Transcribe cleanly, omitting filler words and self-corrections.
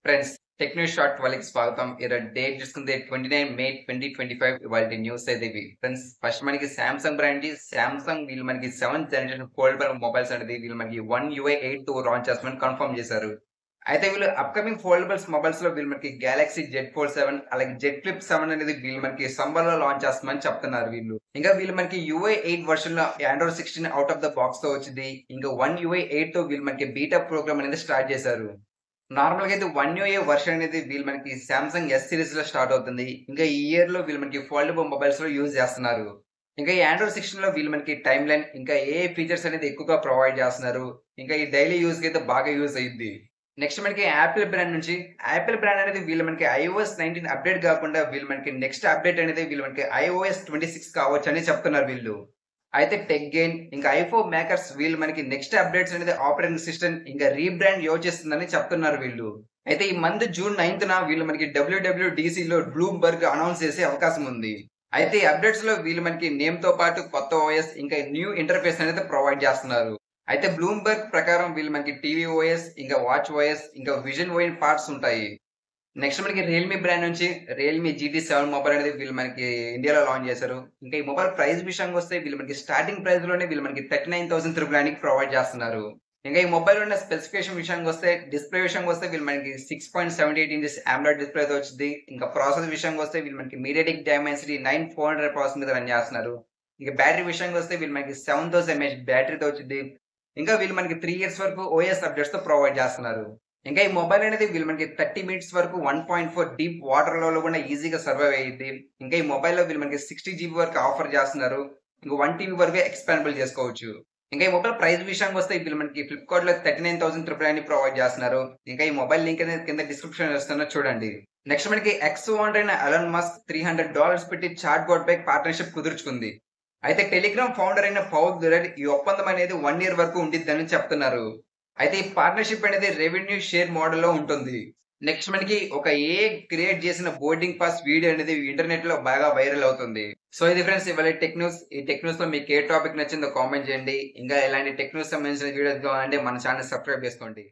Friends, tech news short వాళ్ళకి స్వాగతం. ఈరోజు డేట్ చూసుకుంటే 29 మే 2025 ఇవాల్టి న్యూస్ అయితే ఇవి. ఫ్రెండ్స్, ఫస్ట్ మనకి సామ్సంగ్ బ్రాండ్ సామ్సంగ్ వీళ్ళు మనకి 7th జనరేషన్ ఫోల్డబుల్ మొబైల్స్ అనేది వీళ్ళు మనకి వన్ యూఐ 8 లాంచ్ చేస్తామని కన్ఫర్మ్ చేశారు. అయితే వీళ్ళు అప్‌కమింగ్ ఫోల్డబుల్స్ మొబైల్స్‌లో వీళ్ళు మనకి గెలాక్సీ జెడ్ ఫోల్డ్ 7 అలాగే జెడ్ ఫ్లిప్ 7 అనేది వీళ్ళు మనకి సమ్మర్‌లో లాంచ్ చేస్తామని చెప్తున్నారు వీళ్ళు. ఇంకా వీళ్ళు మనకి యూఐ 8 వెర్షన్‌లో ఆండ్రాయిడ్ 16 ఔట్ ఆఫ్ ద బాక్స్‌తో వచ్చింది. ఇంకా వన్ యూఐ 8తో వీళ్ళు మనకి బీటా ప్రోగ్రామ్ అనేది స్టార్ట్ చేశారు. నార్మల్‌గా అయితే వన్ యూఏ వర్షన్ అనేది వీళ్ళు మనకి సామ్సంగ్ ఎస్ సీరీస్‌లో స్టార్ట్ అవుతుంది. ఇంకా ఈ ఇయర్‌లో వీళ్ళు మనకి ఫోల్డబుల్ మొబైల్స్‌లో యూజ్ చేస్తున్నారు. ఇంకా ఈ ఆండ్రాయిడ్ 16లో వీళ్ళు మనకి టైమ్ లైన్ ఇంకా ఏఐ ఫీచర్స్ అనేది ఎక్కువగా ప్రొవైడ్ చేస్తున్నారు. ఇంకా ఈ డైలీ యూజ్‌కి అయితే బాగా యూజ్ అయ్యిద్ది. నెక్స్ట్ మనకి యాపిల్ బ్రాండ్ నుంచి యాపిల్ బ్రాండ్ అనేది వీళ్ళు మనకి ఐఓఎస్ 19 అప్డేట్ కాకుండా వీళ్ళు మనకి నెక్స్ట్ అప్డేట్ అనేది వీళ్ళు మనకి ఐఓఎస్ 26 కావచ్చని చెప్తున్నారు వీళ్ళు. అయితే టెక్ గెయిన్ ఇంకా ఐఫోన్ మేకర్స్ వీళ్ళు మనకి నెక్స్ట్ అప్డేట్స్ అనేది ఆపరేటింగ్ సిస్టమ్ ఇంకా రీబ్రాండ్ యోచిస్తుందని చెప్తున్నారు వీళ్ళు. అయితే ఈ మంత్ జూన్ 9న వీళ్ళు మనకి డబ్ల్యూడబ్ల్యూడీసీలో బ్లూంబర్గ్ అనౌన్స్ చేసే అవకాశం ఉంది. అయితే ఈ అప్డేట్స్ లో వీళ్ళు మనకి నేమ్ తో పాటు కొత్త ఓఎస్ ఇంకా న్యూ ఇంటర్ఫేస్ అనేది ప్రొవైడ్ చేస్తున్నారు. అయితే బ్లూంబర్గ్ ప్రకారం వీళ్ళు మనకి టీవీ ఓఎస్ ఇంకా వాచ్ ఓఎస్ ఇంకా విజన్ ఓఎన్ పార్ట్స్ ఉంటాయి. నెక్స్ట్ మనకి రియల్‌మీ బ్రాండ్ నుంచి రియల్‌మీ జీటీ 7 మొబైల్ అనేది వీళ్ళు మనకి ఇండియాలో లాంచ్ చేశారు. ఇంకా ఈ మొబైల్ ప్రైస్ విషయానికొస్తే వీళ్ళు మనకి స్టార్టింగ్ ప్రైస్‌లోనే వీళ్ళు మనకి 39,999కి ప్రొవైడ్ చేస్తున్నారు. ఇంకా ఈ మొబైల్ ఉన్న స్పెసిఫికేషన్ విషయానికొస్తే డిస్‌ప్లే విషయానికొస్తే వీళ్ళు మనకి 6.78 ఇంచెస్ అమోలెడ్ డిస్‌ప్లేతో వచ్చిద్ది. ఇంకా ప్రాసెసర్ విషయానికొస్తే వీళ్ళు మనకి మీడియాటెక్ డైమెన్సిటీ 9400 ప్రాసెసర్ మీద రన్ చేస్తున్నారు. ఇక బ్యాటరీ విషయానికొస్తే వీళ్ళు మనకి 7000 ఎంఏహెచ్ బ్యాటరీతో వచ్చిద్ది. ఇంకా వీళ్ళు మనకి 3 ఇయర్స్ వరకు ఓఎస్ అప్డేట్స్‌తో ప్రొవైడ్ చేస్తున్నారు. ఇంకా ఈ మొబైల్ అనేది వీళ్ళు మనకి 30 మినిట్స్ వరకు 1.4 డీప్ వాటర్‌లో కూడా ఈజీగా సర్వైవ్ అయ్యిద్ది. ఇంకా ఈ మొబైల్‌లో వీళ్ళు మనకి 60 జీబీ వరకు ఆఫర్ చేస్తున్నారు. ఇంక 1 టీబీ వరకు ఎక్స్‌పాండబుల్ చేసుకోవచ్చు. ఇంకా ఈ మొబైల్ ప్రైస్ విషయానికొస్తే వీళ్ళు మనకి ఫ్లిప్‌కార్ట్‌లో 39,999 ప్రొవైడ్ చేస్తున్నారు. ఇంకా ఈ మొబైల్ లింక్ అనేది కింద డిస్క్రిప్షన్‌లో ఇస్తాను చూడండి. నెక్స్ట్ మనకి ఎక్స్ ఓనర్ అయిన ఎలాన్ మస్క్ $300 పెట్టి చాట్ బోట్ పై పార్ట్నర్‌షిప్ కుదుర్చుకుంది. అయితే టెలిగ్రామ్ ఫౌండర్ అయిన పౌల్ దులర్ ఈ ఒప్పందం అనేది 1 ఇయర్ వరకు ఉండిద్దని చెప్తున్నారు. అయితే ఈ పార్ట్నర్‌షిప్ అనేది రెవెన్యూ షేర్ మోడల్‌లో ఉంటుంది. నెక్స్ట్ మనకి ఒక ఏఐ క్రియేట్ చేసిన బోర్డింగ్ పాస్ వీడియో అనేది ఇంటర్నెట్‌లో బాగా వైరల్ అవుతుంది. సో ఇది ఫ్రెండ్స్ ఇవాళ టెక్ న్యూస్. ఈ టెక్ న్యూస్‌లో మీకు ఏ టాపిక్ నచ్చిందో కామెంట్ చేయండి. ఇంకా ఇలాంటి టెక్ న్యూస్ సంబంధించిన వీడియోస్ కావాలంటే మన ఛానెల్ సబ్స్క్రైబ్ చేసుకోండి.